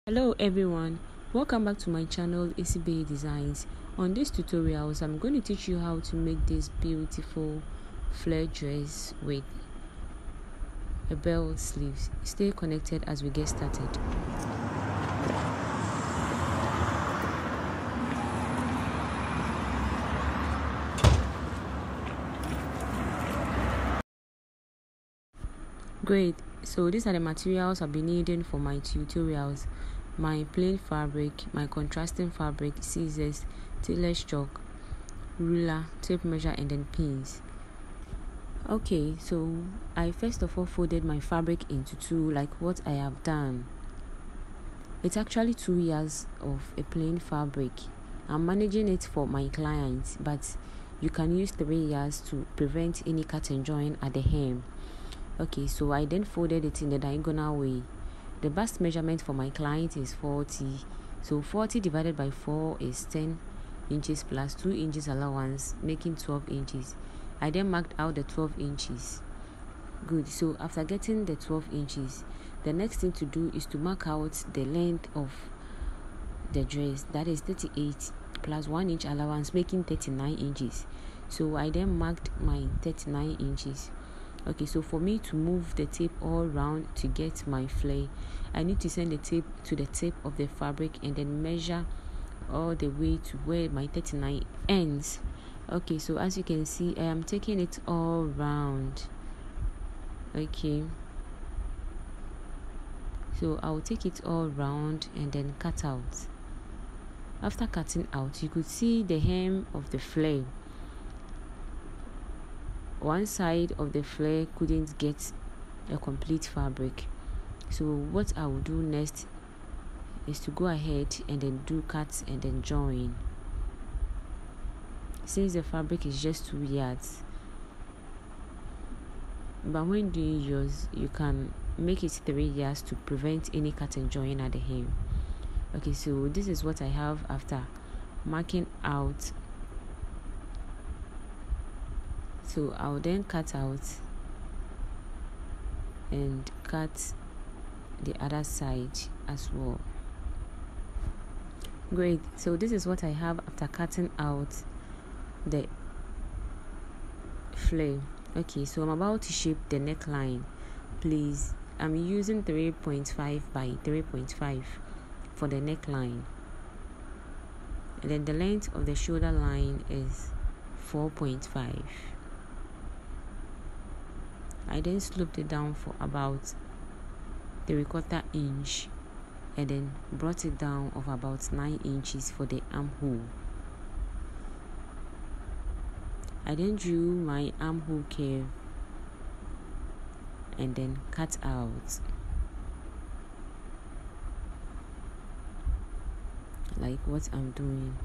Hello everyone, welcome back to my channel ACBA Designs. On this tutorials, I'm going to teach you how to make this beautiful flare dress with a bell sleeves. Stay connected as we get started. Great, so these are the materials I'll be needing for my tutorials. My plain fabric, my contrasting fabric, scissors, tailor's chalk, ruler, tape measure, and then pins. Okay, so I first of all folded my fabric into two, like what I have done. It's actually 2 years of a plain fabric. I'm managing it for my clients, but you can use 3 years to prevent any cut and join at the hem. Okay, so I then folded it in the diagonal way. The bust measurement for my client is 40. So 40 divided by 4 is 10 inches plus 2 inches allowance, making 12 inches. I then marked out the 12 inches. Good. So after getting the 12 inches, the next thing to do is to mark out the length of the dress. That is 38 plus 1 inch allowance, making 39 inches. So I then marked my 39 inches. Okay, so for me to move the tape all around to get my flare, I need to send the tape to the tip of the fabric and then measure all the way to where my 39 ends. Okay, so as you can see, I am taking it all round. Okay, so I'll take it all round and then cut out. After cutting out, you could see the hem of the flare. One side of the flare couldn't get a complete fabric, so what I will do next is to go ahead and then do cuts and then join. Since the fabric is just 2 yards, but when doing yours, you can make it 3 yards to prevent any cut and join at the hem. Okay, so this is what I have after marking out. So I'll then cut out and cut the other side as well. Great, so this is what I have after cutting out the flare. Okay, so I'm about to shape the neckline. Please, I'm using 3.5 by 3.5 for the neckline, and then the length of the shoulder line is 4.5. I then sloped it down for about 3/4 inch and then brought it down of about 9 inches for the armhole. I then drew my armhole curve and then cut out like what I'm doing.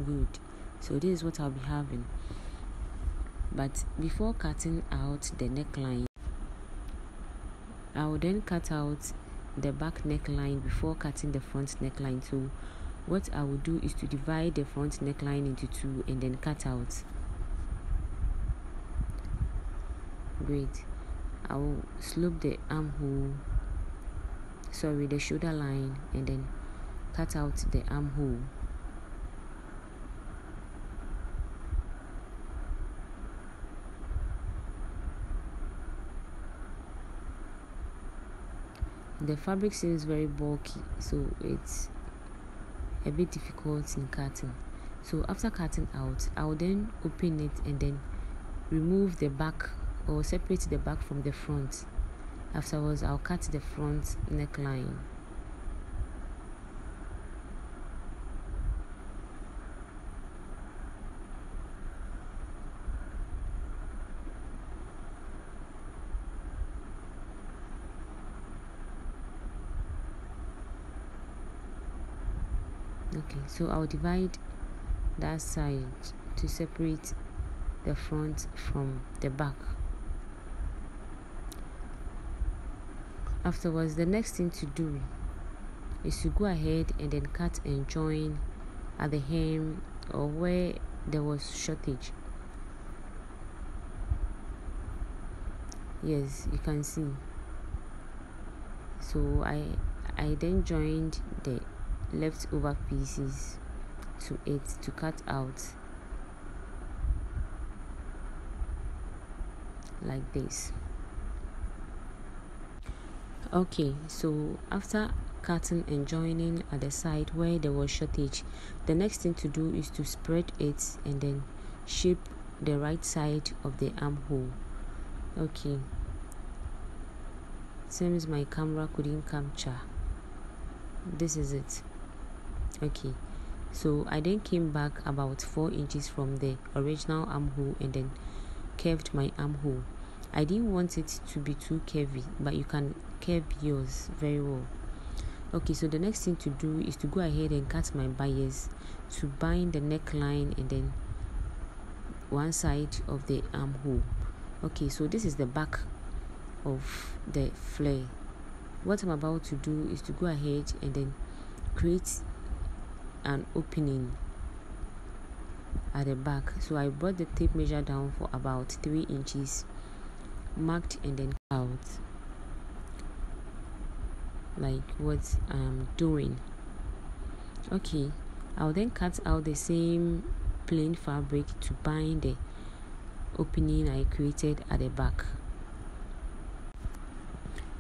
Good, so this is what I'll be having. But before cutting out the neckline, I will then cut out the back neckline before cutting the front neckline. So what I will do is to divide the front neckline into two and then cut out. Great. I will slope the the shoulder line, and then cut out the armhole. The fabric seems very bulky, so it's a bit difficult in cutting. So after cutting out, I'll then open it and then remove the back or separate the back from the front. Afterwards, I'll cut the front neckline. Okay, so I'll divide that side to separate the front from the back. Afterwards, the next thing to do is to go ahead and then cut and join at the hem or where there was shortage. Yes, you can see. So I then joined the leftover pieces to it to cut out like this. Okay, so after cutting and joining at the side where there was shortage, the next thing to do is to spread it and then shape the right side of the armhole. Okay, seems my camera couldn't capture. This is it. Okay, so I then came back about 4 inches from the original armhole and then curved my armhole. I didn't want it to be too curvy, but you can curve yours very well. Okay, so the next thing to do is to go ahead and cut my bias to bind the neckline and then one side of the armhole. Okay, so this is the back of the flare. What I'm about to do is to go ahead and then create an opening at the back. So I brought the tape measure down for about 3 inches, marked and then out like what I'm doing. Okay, I'll then cut out the same plain fabric to bind the opening I created at the back.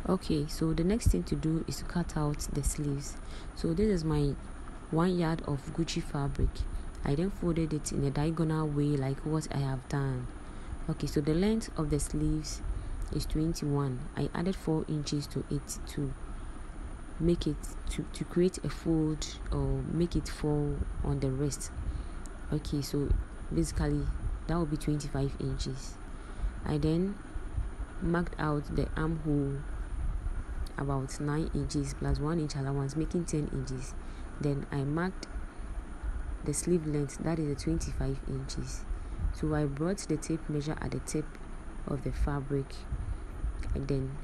Okay, so the next thing to do is to cut out the sleeves. So this is my 1 yard of Gucci fabric. I then folded it in a diagonal way like what I have done. Okay, so the length of the sleeves is 21. I added 4 inches to it to make it to create a fold or make it fall on the wrist. Okay, so basically that will be 25 inches. I then marked out the armhole about 9 inches plus 1 inch allowance, making 10 inches. Then I marked the sleeve length, that is 25 inches. So I brought the tape measure at the tip of the fabric and then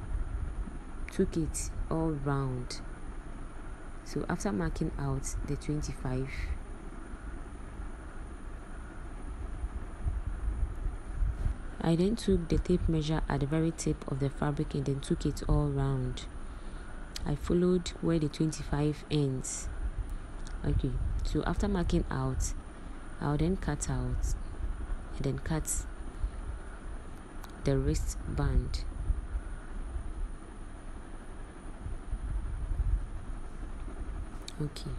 took it all round. So after marking out the 25, I then took the tape measure at the very tip of the fabric and then took it all round. I followed where the 25 ends. Okay, so after marking out, I'll then cut out and then cut the wristband. Okay,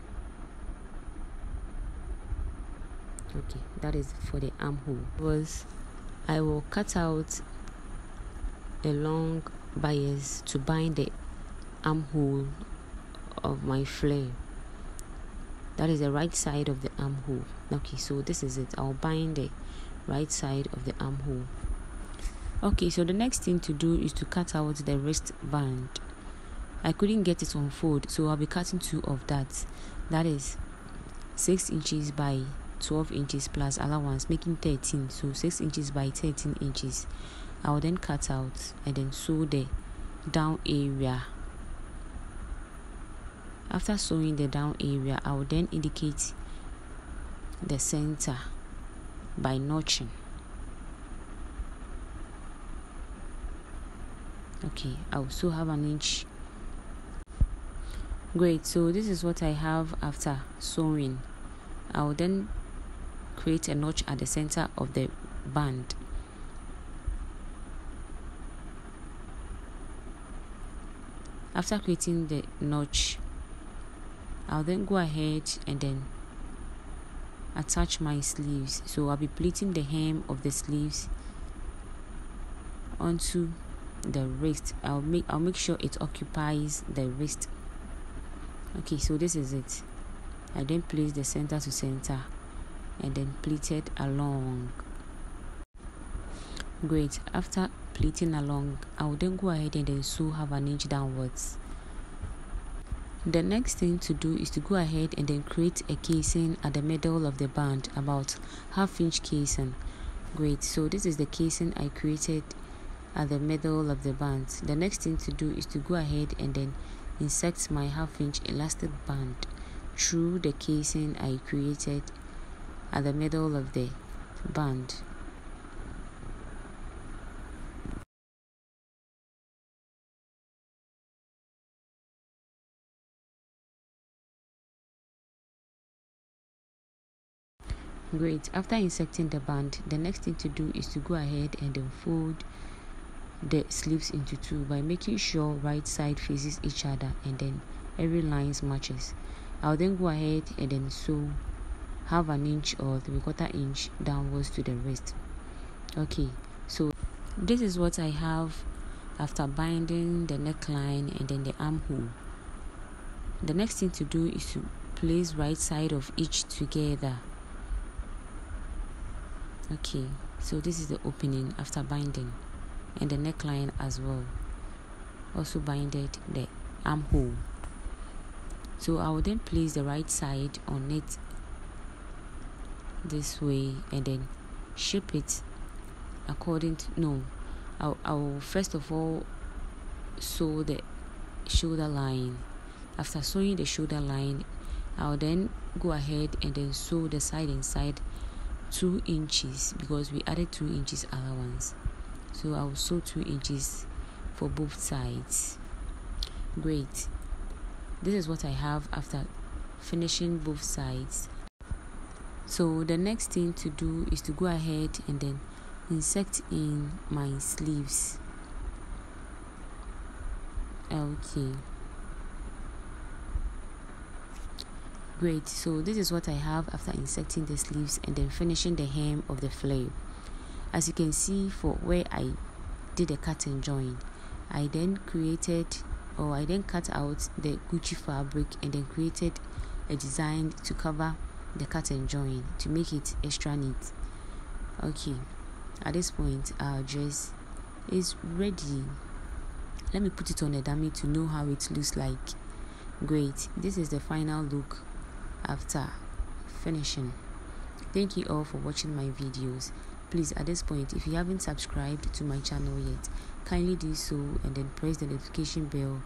that is for the armhole. I will cut out a long bias to bind the armhole of my flare. That is the right side of the armhole. Okay, so this is it. I'll bind the right side of the armhole. Okay, so the next thing to do is to cut out the wristband. I couldn't get it on fold, so I'll be cutting 2 of that. That is 6 inches by 12 inches plus allowance, making 13. So 6 inches by 13 inches. I'll then cut out and then sew the down area. After sewing the down area, I will then indicate the center by notching. Okay, I also have an inch. Great, so this is what I have after sewing. I will then create a notch at the center of the band. After creating the notch, I'll then go ahead and then attach my sleeves. So I'll be pleating the hem of the sleeves onto the wrist. I'll make sure it occupies the wrist. Okay, so this is it. I then place the center to center and then pleat it along. Great. After pleating along, I'll then go ahead and then sew half an inch downwards. The next thing to do is to go ahead and then create a casing at the middle of the band, about half-inch casing. Great, so this is the casing I created at the middle of the band. The next thing to do is to go ahead and then insert my half-inch elastic band through the casing I created at the middle of the band. Great. After inserting the band, the next thing to do is to go ahead and then fold the sleeves into two by making sure right side faces each other and then every lines matches. I'll then go ahead and then sew half an inch or 3/4 inch downwards to the wrist. Okay, so this is what I have after binding the neckline and then the armhole. The next thing to do is to place right side of each together. Okay, so this is the opening after binding, and the neckline as well. Also binded the armhole. So I will then place the right side on it this way and then shape it according to I will first of all sew the shoulder line. After sewing the shoulder line, I'll then go ahead and then sew the side inside 2 inches because we added 2 inches allowance. So I will sew 2 inches for both sides. Great. This is what I have after finishing both sides. So the next thing to do is to go ahead and then insert in my sleeves. Okay. Great. So this is what I have after inserting the sleeves and then finishing the hem of the flare. As you can see, for where I did a cut and join, I then cut out the Gucci fabric and then created a design to cover the cut and join to make it extra neat. Okay, at this point our dress is ready. Let me put it on a dummy to know how it looks like. Great. This is the final look after finishing. Thank you all for watching my videos. Please, at this point, if you haven't subscribed to my channel yet, kindly do so and then press the notification bell